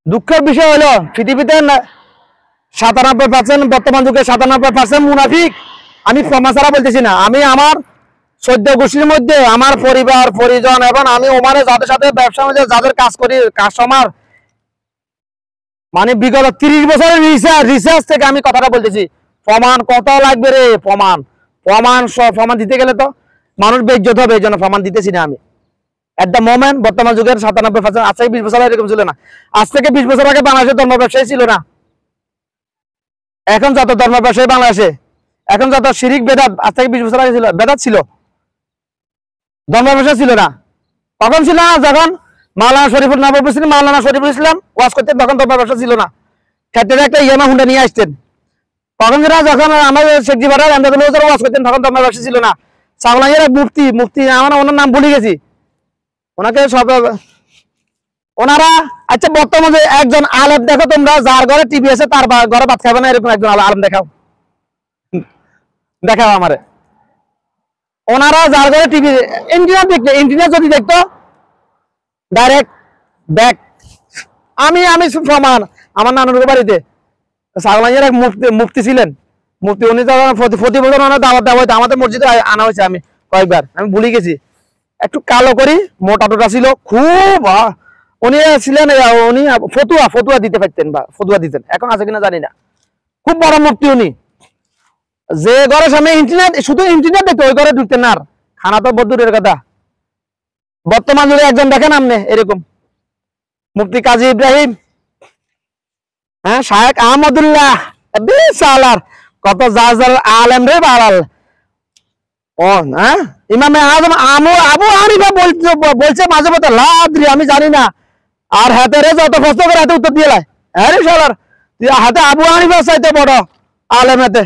দুঃখের বিষয় হলো পৃথিবীতে 97% বর্তমান যুগে 97% মুনাফিক। আমি ক্ষমা ছাড়া বলতেছি না, আমি আমার 14 গোষ্ঠীর মধ্যে আমার পরিবার পরিজন এবং আমি ওমানে যাদের সাথে ব্যবসা মধ্যে যাদের কাজ করি কাস্টমার, মানে বিগত 30 বছরের রিসার্চ থেকে আমি কথাটা বলতেছি। প্রমাণ কত লাগবে রে? প্রমাণ দিতে গেলে তো মানুষ বেজ্জত হবে, এই জন্য প্রমাণ দিতেছি না আমি। এট দ্য মোমেন্ট বর্তমান যুগের 97%, আজ থেকে 20 বছর এরকম ছিল না। আজ থেকে 20 বছর আগে বাংলাদেশের ধর্ম ব্যবসায়ী ছিল না। এখন যত ধর্ম ব্যবসায়ী বাংলাদেশে, এখন যত শিরিক বেদাত, আজ থেকে 20 বছর আগে ছিল বেদাত ছিল, ধর্ম ব্যবসা ছিল না। তখন ছিল না যখন মাওলানা শরীফুল ইসলাম ওয়াজ করতেন, তখন ধর্ম ব্যবসা ছিল না। ক্ষেত্রে একটা ইয়ামা হুন্ডা নিয়ে আসতেন। তখন যখন আমাদের শেখ জিবারা ওয়াজ করতেন, তখন ধর্ম ব্যবসা ছিল না। সাগলাইয়ের মুফতি আমার ওনার নাম ভুলে গেছি, ওনাকে সব ওনারা। আচ্ছা বর্তমানে একজন আলেম দেখো তোমরা, যার ঘরে টিভি আছে তার ঘরে ভাত খাবে না, এরকম একজন আলেম দেখাও আমারে। ওনারা যার ঘরে টিভি ইন্টারনেট যদি দেখতো ডাইরেক্ট ব্যাক। আমি প্রমাণ, আমার নানুর বাড়িতে সাগলাইয়ের এক মুফতি ছিলেন, মুফতি উনি যখন প্রতি বছর ওনার দাওয়াত দেওয়া হয়েছে, আমাদের মসজিদে আনা হয়েছে, আমি কয়েকবার, আমি ভুলে গেছি। একটু কালো করি, মোটা টোটা ছিল খুব। উনি ছিলেন, উনি ফতুয়া দিতে পারতেন বা ফতুয়া দিতেন, এখন আছে কিনা জানি না। খুব বড় মুফতি উনি। যে ঘরের সামনে ইন্টারনেট, শুধু ইন্টারনেট দেখতে, ওই ঘরে ঢুকতেন না। আর খানা তো বদুরের কথা। বর্তমান যুগে একজন দেখেন আমনে এরকম, মুফতি কাজী ইব্রাহিম, হ্যাঁ, শায়েখ আহমদুল্লাহ, বিশালার কত যার আলেম রে বাড়াল। ও হ্যাঁ, ইমামে আজম আবু হানিফা বলছে মাঝে মধ্যে লাদ্রি, আমি জানি না। আর হাতে রে যত প্রশ্ন করে হাতে উত্তর দিয়ে লাই। আরে শালার, তুই হাতে আবু হানিফা চাইতে বড় আলেম, হাতে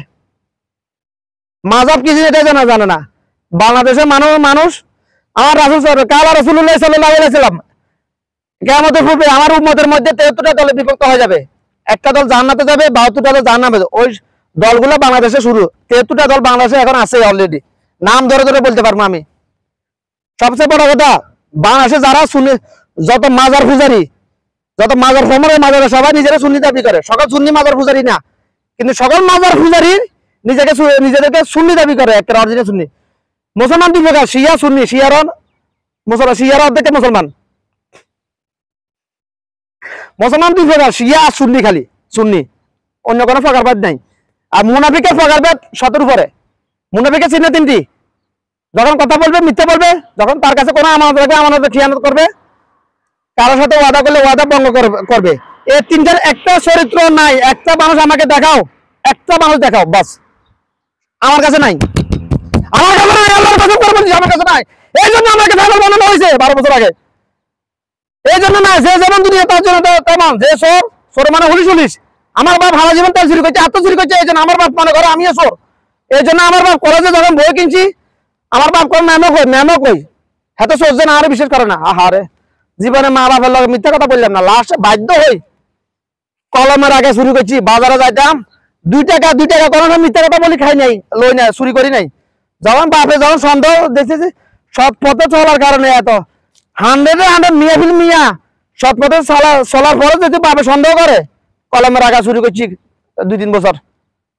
মাযহাব কি এটা জানে না। বাংলাদেশের মানুষ আমার রাসূল কালা রাসূলুল্লাহ সাল্লাল্লাহু আলাইহি ওয়াসাল্লাম, কিয়ামতের পূর্বে আমার উম্মতের মধ্যে 73টা দলে বিভক্ত হয়ে যাবে। একটা দল জান্নাতে যাবে, 72টা দল জাহান্নামে। ওই দলগুলো বাংলাদেশে শুরু, 73টা দল বাংলাদেশে এখন আছে অলরেডি। নাম ধরে ধরে বলতে পারবো আমি। সবচেয়ে বড় কথা, বাংলাদেশে যারা শুনে, যত মাজার পূজারি, যত মাজার ফমর, মাজার সবাই নিজেরা সুন্নি দাবি করে। সকল সুন্নি মাজার পূজারি না, কিন্তু সকল মাজার পূজারি নিজেদেরকে সুন্নি দাবি করে, একটা অরিজিনাল সুন্নি। মুসলমান দুই প্রকার, শিয়া সুন্নি। শিয়ারা অর্ধেক মুসলমান। মুসলমান দুই প্রকার, শিয়া আর সুন্নি, খালি সুন্নি, অন্য কোনো প্রকারভেদ নাই। আর মুনাফিকের প্রকারভেদ 7 উপরে। মুনাফিকের চিহ্ন 3টি। যখন কথা বলবে মিথ্যা বলবে, যখন তার কাছে কোনো আমানত রাখবে আমানতে খিয়ানত করবে, কারোর সাথে ওয়াদা করলে ওয়াদা ভঙ্গ করবে। এই 3টার একটা চরিত্র নাই। একটা মানুষ আমাকে দেখাও, একটা মানুষ দেখাও, বাস। আমার কাছে নাই, আমার কাছে নাই, আল্লাহর কসম করে বলছি আমার কাছে নাই। এই জন্য আমাকে পাগল বানানো হয়েছে 12 বছর আগে। এই জন্য না, যে যেমন দুনিয়া তার জন্য তেমন। যে চোর মানে হুলিশ। আমার বাপ হারা জীবন তেল চুরি করছে, আত্ম চুরি করছে, এই জন্য আমার বাপ মনে করে আমিও চোর। এই জন্য আমার বাপ কলেজে যখন বই কিনছি, আমার বাপ কোন ম্যামও কই হ্যাঁ তো চোর না, আরো বিশ্বাস করে না। আহারে, জীবনে মা বাবার লগে মিথ্যা কথা বললাম না, লাস্টে বাধ্য হই কলমের আগে চুরি করছি। বাজারে যাইতাম 2 টাকা কোনো মিথ্যা কথা বলি খাই নাই, লই না, চুরি করি নাই। যখন সন্দেহ দেখতেছি, সৎ পথে চলার কারণে এত 100 মিয়া সৎ পথে চলার পরে যদি বাপে সন্দেহ করে, কলমের আগা চুরি করছি 2-3 বছর।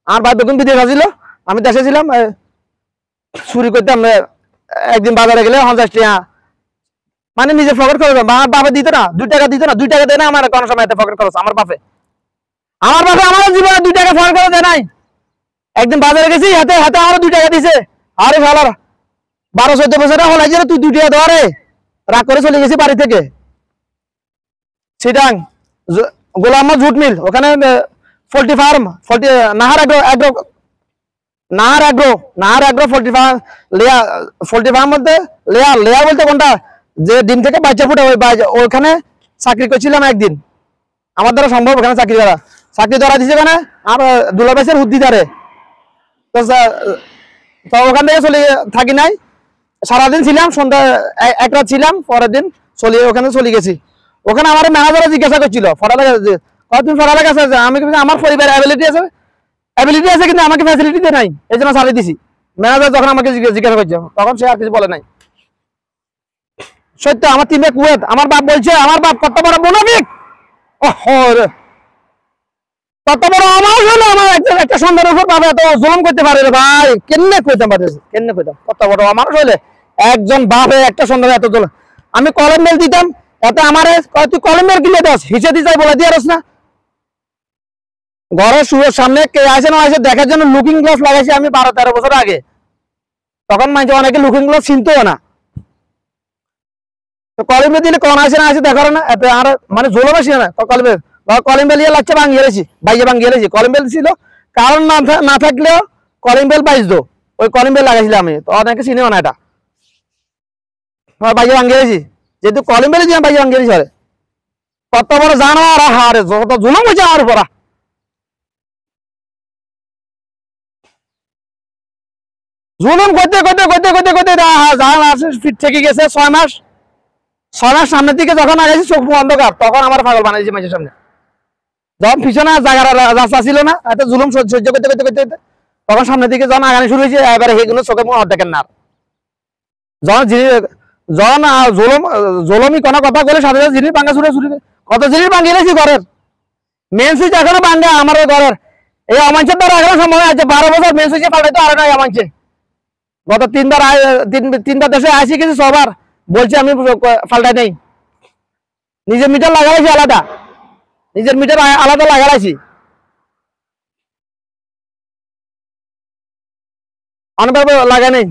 আমার বাপ দেখুন বিদেশ আসছিল, আমি দেশে ছিলাম, চুরি করতাম। একদিন বাজারে গেলে 50 টাকা, মানে নিজে পকেট খরচ। আমার বাপে দিত না, 2 টাকা দিত না, 2 টাকা দেয় না আমার কোনো সময় পকেট খরচ। আমার বাপে আমার জীবনে 2 টাকা পকেট খরচ দেয় নাই। একদিন বাজারে গেছি, হাতে আমার 2 টাকা দিছে। আরে শালার, 12-14 বছর হল যে তুই 2 টাকা দেওয়া রে, রাগ করে চলে গেছি বাড়ি থেকে। চিটাং গোলাম জুট মিল, ওখানে poultry farm, Nahar agro poultry farm, poultry farm বলতে লেয়ার বলতে কোনটা, যে ডিম থেকে বাচ্চা ফুটে, ওইখানে চাকরি করছিলাম একদিন। আমার দ্বারা সম্ভব ওখানে চাকরি ধরা দিছে ওখানে। আর দুলাবাইসের হুদ্দিদারে তো ওখান থেকে চলে থাকি নাই, সারাদিন ছিলাম, সন্ধ্যা 1 রাত ছিলাম, পরের দিন ওখানে চলে গেছি। ওখানে আমার ম্যানেজারে জিজ্ঞাসা করছিল তুমি ফরালের কাছে আছে। আমি আমার পরিবার অ্যাবিলিটি আছে কিন্তু আমাকে ফ্যাসিলিটি দেয় নাই, এই জন্য ছাড়িয়ে দিছি। ম্যানেজার যখন আমাকে জিজ্ঞাসা করছে, তখন সে আর কিছু বলে নাই। সত্য, আমার টিমে কুয়েত। আমার বাপ বলছে, আমার বাপ কত বড় মুনাফিক, রে কত বড় আমার হলো আমার একটা সন্তানের উপর বাবা এত জুলুম করতে পারে রে ভাই, কেমনে কইতাম পারতেছি, কেমনে কইতাম, কত বড় আমার হলে একজন বাপে একটা সন্তান এত জুলুম। আমি কলম মেল দিতাম এতে আমার তুই কলম মেল কিনে দাস হিসে দি যাই বলে দিয়ে না ঘরের শুয়ের সামনে কে আসে না আসে দেখার জন্য লুকিং গ্লাস লাগাইছি আমি 12-13 বছর আগে, তখন মানুষ অনেকে লুকিং গ্লাস চিনতো না। তো কলমে দিলে কোন আসে না আসে দেখার না এতে আর মানে জুলুম আসে না কলমে কলিং বেল ইয়ে লাগছে ভাঙিয়ে গেছি বাইয়ে ভাঙিয়ে গেছি কলিং বেল ছিল কারণ না থাকলেও কলিং বেল পাইছ দো ওই কলিং বেল লাগাইছিলাম আমি, তো অনেকে চিনিও না এটা বাইয়ে ভাঙিয়ে গেছি যেহেতু কলিং বেল দিয়ে বাইয়ে ভাঙিয়ে গেছি। কত বড় জানো আর হারে যত জুলুম হয়েছে আমার উপরা। জুলুম করতে করতে করতে করতে করতে ফিট থেকে গেছে 6 মাস। 6 মাস সামনের দিকে যখন আগাইছি চোখ অন্ধকার তখন আমার পাগল বানাইছি মাঝের সামনে, যখন পিছনে জায়গার রাস্তা ছিল না এত জুলুম সহ্য করতে করতে করতে করতে তখন সামনের দিকে যখন আগানি শুরু হয়েছে এবারে সেগুলো চোখে মুখ দেখেন না। যখন যখন জুলুমি কোনো কথা বলে সাথে সাথে জিনিস ভাঙ্গা ছুটে ছুটে কত জিনিস ভাঙিয়ে গেছি ঘরের মেন সুইচ এখনো ভাঙ্গা আমার ঘরের এই অমাঞ্চের দ্বারা এখনো সময় আছে 12 বছর মেন সুইচে পাল্টাইতো আর নয় অমাঞ্চে গত তিনবার দেশে আসি গেছি সবার বলছি আমি পাল্টাই নেই, নিজের মিটার লাগাইছি আলাদা, নিজের মিটার আলাদা লাগাইছি অনেকভাবে লাগাই নেই।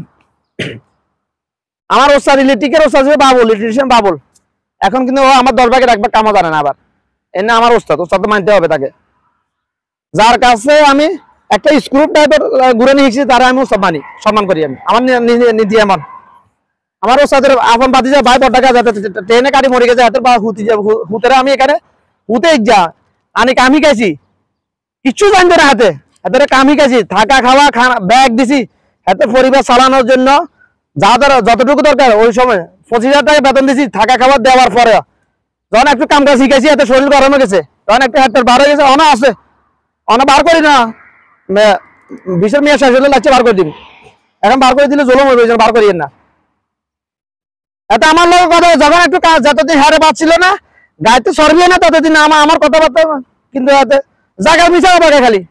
আমার ওস্তাদ ইলেকট্রিকের ওস্তাদ ছিল বাবুল, ইলেকট্রিশিয়ান বাবুল, এখন কিন্তু ও আমার 10 ভাগের 1 ভাগ কামও জানে না। আবার এনে আমার ওস্তাদ তো মানতে হবে তাকে, যার কাছে আমি একটা স্ক্রু টাইপের ঘুরে নিয়ে এসেছি তারা আমি ওস্তাদ মানি সম্মান করি, আমি আমার নীতি এমন। আমার ওস্তাদের আপন বাতি যা ভাই পটাকা যাতে ট্রেনে কাটি মরে গেছে হাতের বা হুতেরা আমি এখানে হুতে যা আমি কামি খাইছি কিচ্ছু জানতে না হাতে হাতের কামি খাইছি থাকা খাওয়া খানা ব্যাগ দিছি হাতে পরিবার চালানোর জন্য যা যতটুকু দরকার ওই সময় 25,000 টাকা বেতন দিছি থাকা খাওয়া দেওয়ার পরে যখন একটু কাম কাজ শিখাইছি এত শরীর গরম হয়ে গেছে তখন একটা হাতের বার হয়ে গেছে অনা আছে অনা বার করি না বিশের মেয়ে শেষ হলে লাগছে বার করে দিবি, এখন বার করে দিলে জলম হবে বার করিয়েন না। এত আমার লোক কথা যখন একটু যতদিন হারে পাচ্ছিল না গাইতে সরবি না ততদিন আমার কথাবার্তা কিন্তু এতে জায়গার মিশা কথা কয় খালি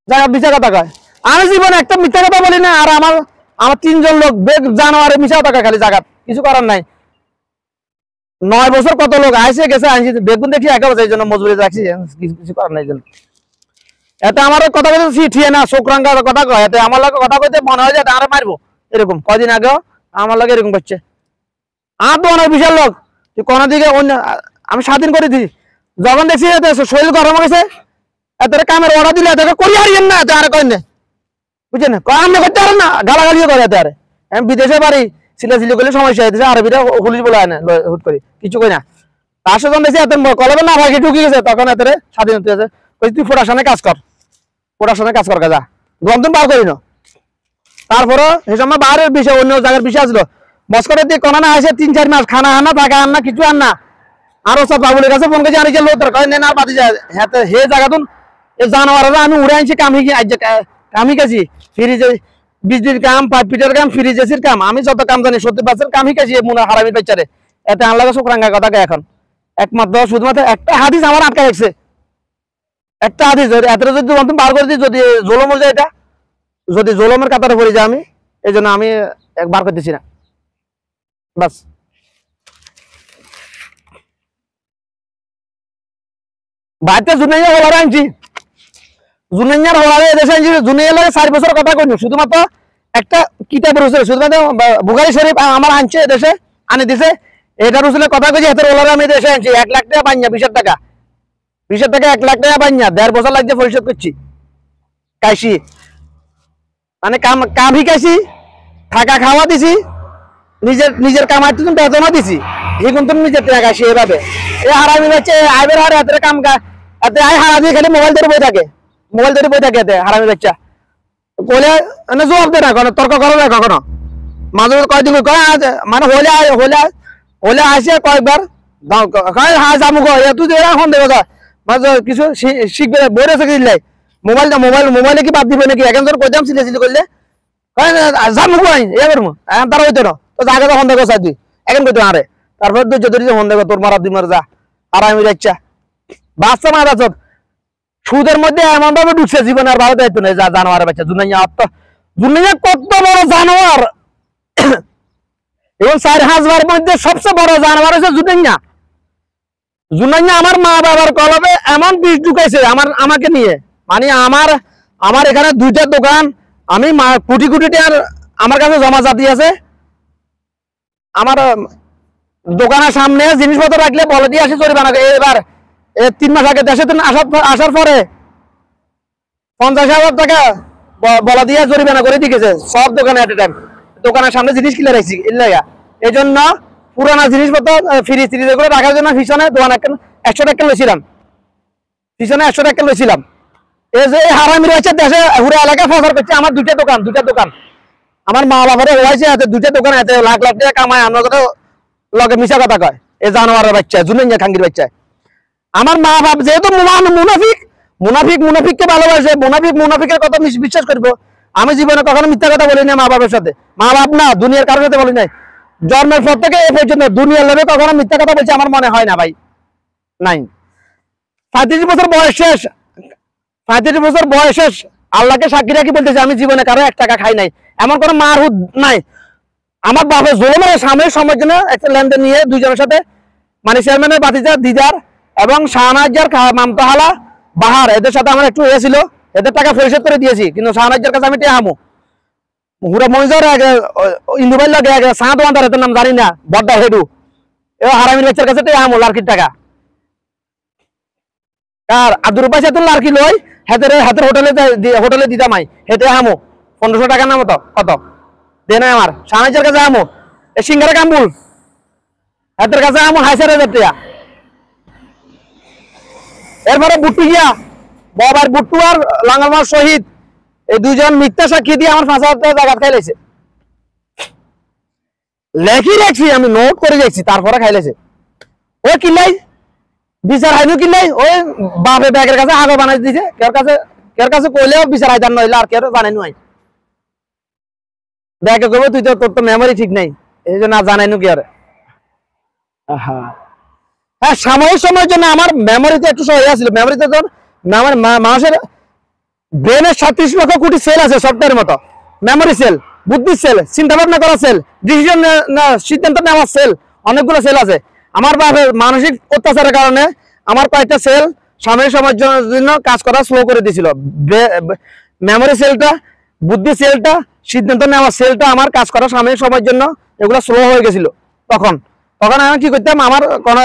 জায়গার মিশা কথা কয়। আমি জীবনে একটা মিথ্যা কথা বলি না আর আমার 3 জন লোক বেগ জানোয়ারে মিশা কথা খালি জায়গা কিছু করার নাই। 9 বছর কত লোক আইসে গেছে আইসি বেগুন দেখি একা বছর এই জন্য মজুরি রাখছি কিছু করার নাই জন্য এতে আমার কথা বলতে ঠিয়ে না শোকরাঙ্গা কথা কয় এতে আমার লোক কথা কইতে মনে হয় যে আরো মারবো এরকম কদিন আগেও আমার লাগে এরকম করছে। আর তো অনেক বিশাল লোক তুই কোন দিকে অন্য আমি স্বাধীন করে দিই যখন দেখছি শরীর গরম হয়েছে এত কামের অর্ডার দিলে এত করি হারিয়েন না এত আর করেন বুঝছেন আমি করতে পারেন না গালাগালিও করে এত আরে আমি বিদেশে পারি সিলাসিলি করলে সমস্যা হয়েছে আরবিরা পুলিশ বলে না হুট করে কিছু কই না তার সাথে দেখছি এত কলবে না ভাগে ঢুকে গেছে তখন এত স্বাধীন হতে আছে তুই প্রোডাকশনে কাজ কর প্রোডাকশনে কাজ কর কাজা গন্তন বার করি না। তারপরে সেই সময় বাইরের বিষয় অন্য জায়গার বিষয় আসলো মস্করে দিয়ে কোনা না আসে 3-4 মাস খানা আনা থাকা আনা কিছু আন না আর সব বাবুলের কাছে ফোন করেছি আনিকে লোক কয় নেন আর বাতি যায় হে জায়গাতুন এই জানোয়াররা আমি উড়ে আনছি কামি গেছি ফ্রিজে বিজলির কাম পাইপ পিটার কাম ফ্রিজ এসির কাম আমি যত কাম জানি 70% কামই গেছি মুনা হারামি বাচ্চারে এতে আনলাগা শুকরাঙ্গা কথা এখন একমাত্র শুধুমাত্র একটা হাদিস আমার আটকা রাখছে একটা হাদিস এত যদি বার করে দিই যদি জলম হয়ে যায় এটা যদি জলমের কাতারে পড়ে যায় আমি এই জন্য আমি বার করতেছি না বাস। বাড়িতে জুনাইয়া হলার আনছি জুনাইয়ার হলারে এদেশে আনছি জুনাইয়া লাগে 4 বছর কথা কইনি শুধুমাত্র একটা কিতাবের রসুল শুধুমাত্র বুখারী শরীফ আমার আনছে দেশে আনে দিছে এটা রসুলের কথা কইছি এত হলারে আমি দেশে আনছি 1 লাখ টাকা পাইনা 20,000 টাকা 20,000 টাকা 1 লাখ টাকা পাইনা 1.5 বছর লাগছে পরিশোধ করছি কাইছি মানে কাম শিখাইছি থাকা খাওয়া দিছি নিজের কামাইতে তুমি বেতনও দিছি এখন তুমি নিজের টাকা খাইছি এভাবে এই হারামি বাচ্চা আইবের হারে হাতের কাম এতে আই হারা দিয়ে খালি মোবাইল ধরে বই থাকে এতে হারামি বাচ্চা বলে মানে জবাব দে না কোনো তর্ক করো না কখনো মাঝে কয়দিন কয় মানে হলে আসে কয়েকবার হ্যাঁ যাবো তুই এখন দেবো মাঝে কিছু শিখবে বই রেছে দিলাই মোবাইলে কি বাদ দিবে নাকি এখন ধর কইতাম সিলে করলে যাবো এ করবো তারা হইতো না তো জায়গা সন্দেহ চাই তুই এখন কইতো আরে তারপর তুই যদি সন্দেহ তোর মারা দিমার যা হারামি বাচ্চা বাচ্চা মারা চোখ সুদের মধ্যে এমন ভাবে ঢুকছে জীবনে আর ভালো দায়িত্ব নেই যা জানোয়ারের বাচ্চা দুনিয়া কত বড় জানোয়ার এবং 4,000 মধ্যে সবচেয়ে বড় জানোয়ার হচ্ছে জুনাইয়া আমার মা বাবার কলবে এমন বিষ ঢুকাইছে আমাকে নিয়ে মানে আমার এখানে 2টা দোকান আমি কোটি কোটি টাকার আমার কাছে জমা জাতি আছে আমার দোকানের সামনে জিনিসপত্র রাখলে বলে দিয়ে আসি জরিমানা এবার 3 মাস আগে দেশে আসার পরে 50,000 টাকা বলা দিয়ে জরিমানা করে দিয়েছে সব দোকানে এট এ টাইম দোকানের সামনে জিনিস কিনে রাখছি এই জন্য পুরানা জিনিসপত্র ফ্রিজ করে রাখার জন্য পিছনে দোকান 100 টাকা লইছিলাম পিছনে 100 টাকা লইছিলাম এই যে হারামির হচ্ছে দেশে পুরো এলাকা ফসর করছে আমার দুইটা দোকান আমার মা বাবারে হয়েছে এত 2টা দোকান এত লাখ লাখ টাকা কামায় আমরা তো লগে মিশা কথা কয় এই জানোয়ারের বাচ্চা জুনাইয়া খাঙ্গির বাচ্চা আমার মা বাপ যেহেতু মুনাফিককে ভালোবাসে মুনাফিকের কথা বিশ্বাস করবো আমি জীবনে কখনো মিথ্যা কথা বলি না মা বাবার সাথে মা বাপ না দুনিয়ার কারোর সাথে বলি নাই জন্মের পর থেকে এ পর্যন্ত দুনিয়ার লোভে কখনো মিথ্যা কথা বলছে আমার মনে হয় না ভাই নাই 35 বছর বয়স শেষ আল্লাহকে সাক্ষী রাখি বলতেছে আমি জীবনে কারো 1 টাকা খাই নাই এমন কোনো মারহুদ নাই আমার বাপের জোরে সামনের সময়ের জন্য একটা লেনদেন নিয়ে দুইজনের সাথে মানে চেয়ারম্যানের বাতিজা দিদার এবং শাহনাজার মামতাহালা বাহার এদের সাথে আমার একটু ছিল এদের টাকা পরিশোধ করে দিয়েছি কিন্তু শাহনাজার কাছে আমি টেহামু হুরা মনিজর ইন্দুবাইল লাগে সাঁত ওয়ান্দার এদের নাম জানি না বড্ডা হেডু এ হারামির বাচ্চার কাছে টেহামু লার্কির টাকা আর আব্দুর রূপাই সাথে লার্কি লই হাতের হোটেলে দিতাম হেঁটে হামু 1500 টাকার নাম কত দে না আমার শাহনাজার কাছে আমু এ সিঙ্গারা কাম্বুল হাতের কাছে আমু 4,000 টাকা এরপরে বুট্টু গিয়া বাবার বুট্টু আর লাঙ্গামার শহীদ এই দুজন মিথ্যা সাক্ষী দিয়ে আমার 5,000 টাকা জায়গা খাইলেছে লেখি রাখছি আমি নোট করে রাখছি তারপরে খাইলেছে ও কিলাই বিচার হাইনু কিলাই ওই বাপে ব্যাগের কাছে আগো বানাই দিছে কের কাছে কইলেও বিচার হাইতার নইলে আর কেউ জানাই নয় ব্যাগে কইবো তুই তোর তো মেমোরি ঠিক নাই এই জন্য জানাইনু কি আর হ্যাঁ সাময়িক সময়ের জন্য আমার মেমোরিতে একটু সহায় ছিল মেমোরিতে আমার মানুষের ব্রেনের 37 লক্ষ কোটি সেল আছে সফটওয়্যারের মতো মেমোরি সেল বুদ্ধি সেল চিন্তা ভাবনা করা সেল ডিসিশন সিদ্ধান্ত নেওয়ার সেল অনেকগুলো সেল আছে আমার বাপের মানসিক অত্যাচারের কারণে আমার কয়েকটা সেল সাময়িক সময়ের জন্য কাজ করা স্লো করে দিয়েছিল মেমোরি সেলটা বুদ্ধি সেলটা সিদ্ধান্ত নেওয়ার সেলটা আমার কাজ করা সাময়িক সময়ের জন্য এগুলো স্লো হয়ে গেছিল তখন আমি কি করতাম আমার কোনো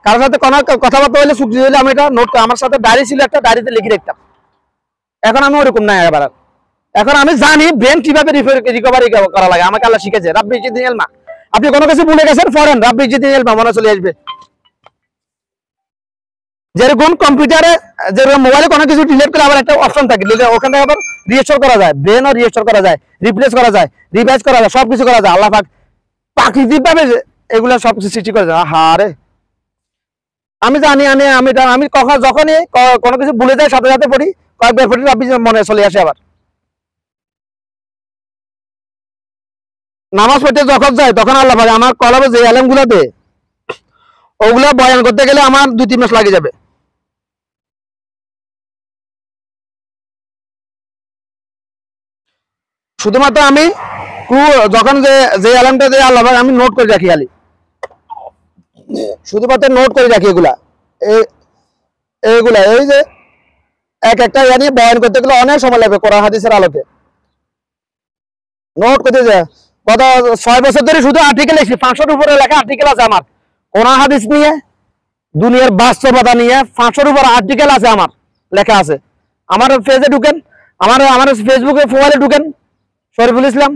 কারোর সাথে কোনো কথাবার্তা হলে চুক্তি হলে আমি এটা নোট আমার সাথে ডায়েরি ছিল একটা ডায়েরিতে লিখে রাখতাম এখন আমি ওরকম নাই এবার এখন আমি জানি ব্রেন কিভাবে রিকভারি করা লাগে আমাকে আল্লাহ শিখেছে রাব্বি জিদ্দিন ইলমা আপনি কোনো কিছু ভুলে গেছেন ফরেন রাব্বি জিদ্দিন ইলমা মনে চলে আসবে যেরকম কম্পিউটারে যেরকম মোবাইলে কোনো কিছু ডিলিট করে আবার একটা অপশন থাকে ওখান থেকে আবার রিস্টোর করা যায় ব্রেনও রিস্টোর করা যায় রিপ্লেস করা যায় রিভাইজ করা যায় সবকিছু করা যায় আল্লাহ পাক প্রাকৃতিক ভাবে এগুলা সবকিছু সৃষ্টি করে যায় হারে আমি জানি আমি কখন যখনই কোনো কিছু ভুলে যাই সাথে সাথে পড়ি কয়েকবার পড়ি রাব্বি মনে চলে আসে আবার নামাজ পড়তে যখন যায় তখন আল্লাহ পাক আমার কলবে যে আলেম গুলা দে ওগুলা বয়ান করতে গেলে আমার 2-3 মাস লাগে যাবে শুধুমাত্র আমি যখন যে আলেমটা যে আল্লাহ পাক আমি নোট করে রাখি খালি শুধুমাত্র নোট করে রাখি এইগুলা এই যে একটা নিয়ে বয়ান করতে গেলে অনেক সময় লাগবে কোরআন হাদিসের আলোকে নোট করতে যায় গত 6 বছর ধরে শুধু আর্টিকেল লিখছি 500-এর উপরে লেখা আর্টিকেল আছে আমার কোরআন হাদিস নিয়ে দুনিয়ার বাস্তবতা নিয়ে 500-এর উপর আর্টিকেল আছে আমার লেখা আছে আমার পেজে ঢুকেন আমার ফেসবুকে প্রোফাইলে ঢুকেন শরীফুল ইসলাম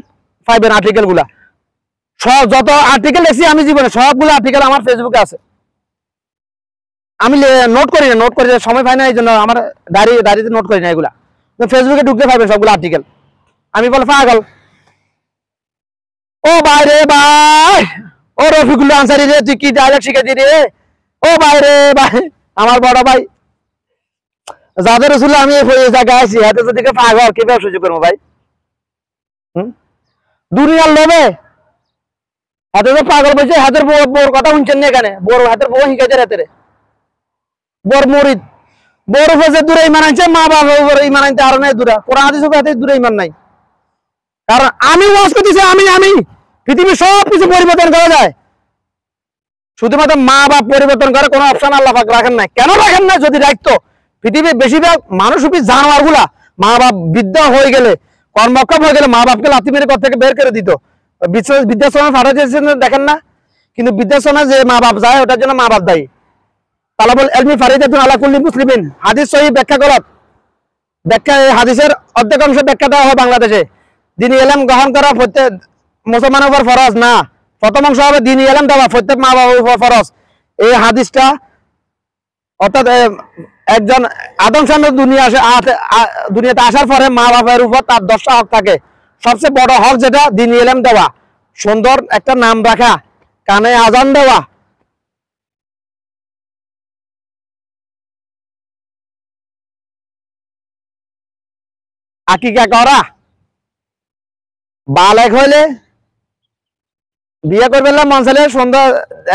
পাইবেন আর্টিকেল গুলা সব যত আর্টিকেল লিখছি আমি জীবনে সবগুলো আর্টিকেল আমার ফেসবুকে আছে আমি নোট করি না নোট করে সময় পাই না এই জন্য আমার ডায়েরিতে নোট করি না এগুলা ফেসবুকে ঢুকতে পারবেন সবগুলো আর্টিকেল আমি বল পাগল ও ভাই রে ভাই ও রফিকুল আনসারি রে তুই কি ডায়লগ শিখেছি রে ও ভাই রে ভাই আমার বড় ভাই যাদের রসুল আমি এই জায়গায় আছি হাতে যদি পাগল কি ব্যবসা করবো ভাই দুনিয়ার লোভে হাতে তো পাগল বলছে হাতের বউর কথা শুনছেন না এখানে বড় হাতের বউ শিখাইছে রাতে বড় মরিদ বড় ফজে দূরে ইমান আনছে, মা বাবার উপরে ইমান আনতে আর নাই দূরে, কোরআন হাদিস উপরে দূরে ইমান নাই। কারণ আমি ওয়াজ করতেছি, আমি পৃথিবীর সব কিছু পরিবর্তন করা যায়, শুধুমাত্র মা বাপ পরিবর্তন করে কোনো অপশন আল্লাহ পাক রাখেন নাই। কেন রাখেন না? যদি রাখতো, পৃথিবীর বেশিরভাগ মানুষরূপী জানোয়ার গুলা মা বাপ বৃদ্ধা হয়ে গেলে, কর্মক্ষম হয়ে গেলে মা বাপকে লাথি মেরে ঘর থেকে বের করে দিত। বৃদ্ধাশ্রমে পাঠাচ্ছেন দেখেন না? কিন্তু বৃদ্ধাশ্রমে যে মা বাপ যায়, ওটার জন্য মা বাপ দায়ী। তালাবুল ইলমি ফারিদাতুন আলা কুল্লি মুসলিমিন, হাদিস সহিহ ব্যাখ্যা গলত, ব্যাখ্যা হাদিসের অর্ধেক অংশ ব্যাখ্যা দেওয়া হয় বাংলাদেশে। দ্বীনি ইলম গ্রহণ করা প্রত্যেক মুসলমানের উপর ফরজ না, প্রথম অংশ হবে দ্বীনি ইলম দেওয়া প্রত্যেক মা বাবার উপর ফরজ। এই হাদিসটা অর্থাৎ একজন আদম সন্তান দুনিয়াতে আসার পরে মা বাবার উপর তার 10টা হক থাকে। সবচেয়ে বড় হক যেটা দ্বীনি ইলম দেওয়া, সুন্দর একটা নাম রাখা, কানে আজান দেওয়া, আকিকা করা, বালেক হইলে বিয়ে করবে না, মন চাইলে সুন্দর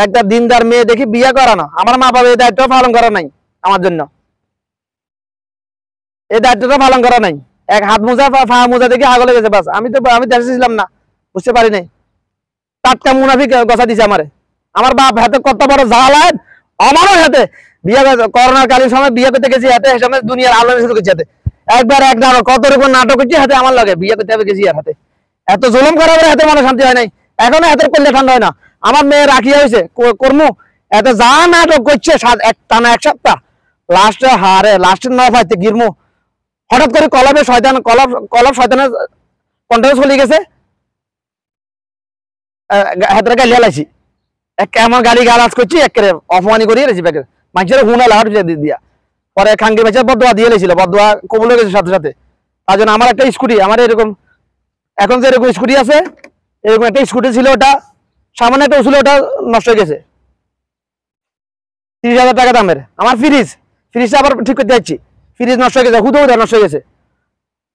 একটা দিনদার মেয়ে দেখি বিয়ে করানো। আমার মা বাবা এই দায়িত্ব পালন করা নাই আমার জন্য, এই দায়িত্বটা পালন করা নাই। এক হাত মোজা পা মোজা দেখে আগলে গেছে, বাস। আমি দেশে ছিলাম না, বুঝতে পারি নাই। টাটকা মুনাফিক গছা দিছে আমারে। আমার বাপ হাতে কত বড় জ্বালায়, আমারও হাতে বিয়ে করোনার কালীন সময় বিয়ে করতে গেছি, হাতে সময় দুনিয়ার আলোচনা শুরু করছি হাতে, একবার এক নাটক, কত রকম নাটক করছি হাতে, আমার লাগে বিয়ে করতে হবে গেছি আর হাতে। এত জুলুম করা হাতে মনে শান্তি হয় নাই, এখনো হাতের করলে ঠান্ডা হয় না। আমার মেয়ে রাখিয়া হয়েছে কর্মু, এত যা নাটক করছে টানা 1 সপ্তাহ, লাস্টে হারে লাস্টের না পাইতে গিরমু। হঠাৎ করে কলব শয়তানের কন্ট্রোল চলে গেছে, হাতের গালিয়া লাইছি, এমন গালি গালাজ করছি, একেবারে অপমানি করিয়ে রেছি ব্যাগে মানুষের হুনা লাহাট দিয়া। পরে খাঙ্গি বেচার বদুয়া দিয়ে লেছিল, বদুয়া কবুল হয়ে গেছে সাথে সাথে। তার জন্য আমার একটা স্কুটি, আমার এরকম এখন যে এরকম স্কুটি আছে, এরকম একটা স্কুটি ছিল, ওটা সামান্য একটা ছিল, ওটা নষ্ট হয়ে গেছে, 30,000 টাকা দামের। আমার ফ্রিজটা আবার ঠিক করতে যাচ্ছি, ফ্রিজ নষ্ট হয়ে গেছে, হুদো নষ্ট হয়ে গেছে।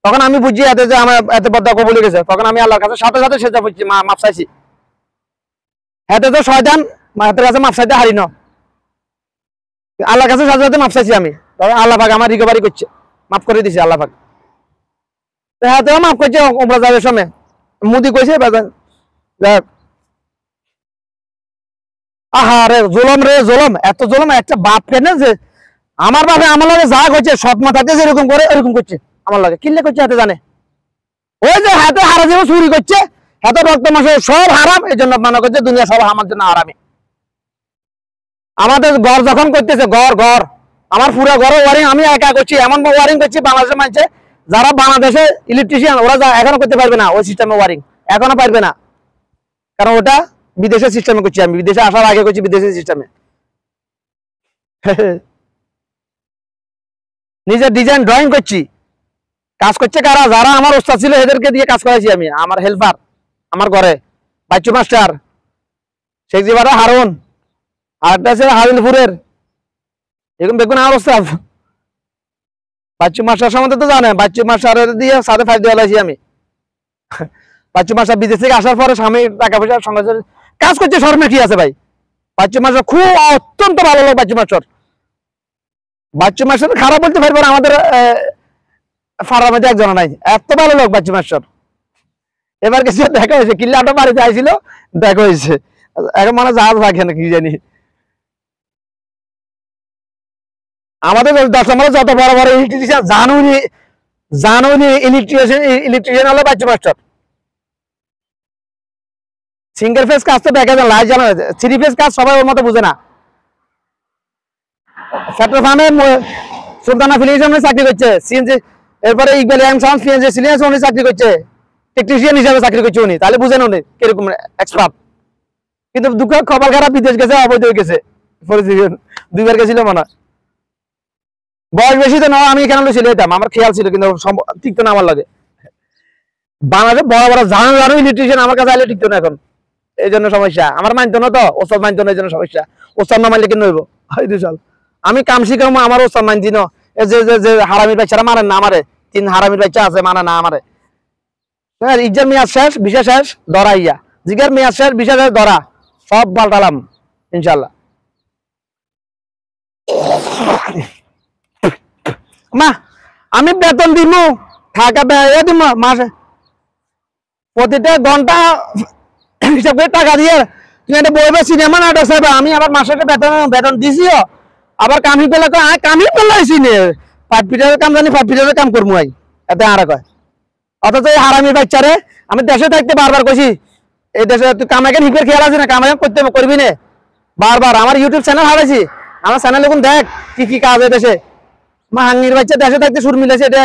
তখন আমি বুঝছি এতে যে আমার এত বদুয়া কবুল হয়ে গেছে, তখন আমি আল্লাহর কাছে সাথে সাথে সেজা বুঝছি, মাপ চাইছি। হাতে তো শয়তান, হাতের কাছে মাপ চাইতে হারি না, আল্লাহর কাছে সাথে সাথে মাপ চাইছি আমি। তখন আল্লাহ পাক আমার রিকভারি করছে, মাফ করে দিছে আল্লাহ পাক। হাতেও মাফ করছে ওমরা যাওয়ার সময়, মুদি কইছে আহারে জুলম রে জুলম, এত জুলম একটা বাপ কেন যে আমার বাপে আমার লাগে যা করছে, সৎ মাথাতে যেরকম করে এরকম করছে আমার লাগে, কিল্লে করছে হাতে জানে। ওই যে হাতে হারা জীবন চুরি করছে, হাতে রক্ত মাসে সব হারাম, এই জন্য মনে করছে দুনিয়া সব আমার জন্য হারামি। আমাদের ঘর যখন করতেছে, ঘর আমার পুরো ঘরে ওয়ারিং আমি একা করছি, এমন ওয়ারিং করছি বাংলাদেশের মানুষে যারা বাংলাদেশে ইলেকট্রিশিয়ান, ওরা এখনো করতে পারবে না ওই সিস্টেমে ওয়ারিং, এখনো পারবে না, কারণ ওটা বিদেশের সিস্টেমে করছি আমি, বিদেশে আসার আগে করছি বিদেশের সিস্টেমে। নিজের ডিজাইন ড্রয়িং করছি, কাজ করছে কারা, যারা আমার ওস্তাদ ছিল এদেরকে দিয়ে কাজ করাইছি আমি, আমার হেল্পার, আমার ঘরে বাচ্চু মাস্টার, শেখ জিবারা হারুন, আর একটা আছে হাবিলপুরের, এরকম দেখুন আমার ওস্তাদ। বাচ্চু মাস্টার সম্বন্ধে তো জানেন, বাচ্চু মাস্টার দিয়ে সাথে ফাইভ দেওয়া লাগছি আমি। বাচ্চু মাস্টার বিদেশ থেকে আসার পরে স্বামী টাকা পয়সা সঙ্গে কাজ করছে, শর্মে কি আছে ভাই। বাচ্চু মাস্টার খুব অত্যন্ত ভালো লোক, বাচ্চু মাস্টার খারাপ বলতে পারবো না, আমাদের ফারার মধ্যে একজন নাই, এত ভালো লোক বাচ্চু মাস্টার। এবার কিছু দেখা হয়েছে, কিল্লাটা বাড়িতে আইছিল, দেখা হয়েছে, এখন মনে জাহাজ রাখে না কি জানি। আমাদের যত বড় বড় ইলেকট্রিশিয়ান জানুনি ইলেকট্রিশিয়ান হলো বাচ্চু মাস্টার। সিঙ্গেল ফেজ কাজ তো দেখা যায়, লাইট জ্বালানো, 3 ফেজ কাজ সবাই ওর মতো বুঝে না। পেট্রোল ফার্মে সুলতানা ফিলিংস চাকরি করছে, সিএনজি, এরপরে ইকবাল উনি চাকরি করছে, টেকনিশিয়ান হিসাবে চাকরি করছে উনি, তাহলে বুঝেন উনি কিরকম এক্সপার্ট। কিন্তু দুঃখ খবর খারাপ, বিদেশ গেছে, অবৈধ হয়ে গেছে, 2বার গেছিল মনে। বয়স বেশি তো না, আমি এখানে ছিল যেতাম, আমার খেয়াল ছিল, কিন্তু ঠিক তো না আমার লাগে। বাংলাদেশে বড় বড় জানো ইলেকট্রিশিয়ান আমার কাছে আইলে ঠিক তো না এখন, এই জন্য সমস্যা। আমার মানতো না তো, ওস্তাদ মানতো না, এই জন্য সমস্যা। ওস্তাদ না মানলে কেন হইব, আমি কাম শিখাম, আমার ওস্তাদ মানছি না। যে হারামির বাচ্চারা মারেন না আমারে, 3 হারামির বাচ্চা আছে, মানে না আমারে। ইজ্জার মেয়াদ শেষ, ভিসা শেষ, ধরা ইয়া, জিগার মেয়াদ শেষ, ভিসা শেষ, ধরা, সব পাল্টালাম ইনশাল্লাহ। মা আমি বেতন দিব থাকা দিব মাসে প্রতিটা ঘন্টা হিসাব করে টাকা দিয়ে তুমি একটা বইবে সিনেমা নাটক চাইবে আমি আবার মাসে বেতন দিছিও আবার কামি পেলে কামি পেলাইছি নে 5 ফিটের কাম জানি 5 ফিটের কাম করবো আই এতে আর কয় অথচ এই হারামির বাচ্চারে আমি দেশে থাকতে বারবার কইছি এই দেশে তুই কামাকে হিপের খেয়াল আছে না কামাকে করতে করবি না বারবার আমার ইউটিউব চ্যানেল হারাইছি আমার চ্যানেলে কোন দেখ কি কি কাজ হয় দেশে মা হাঙ্গির বাচ্চা দেশে থাকতে সুর মিলেছে এটা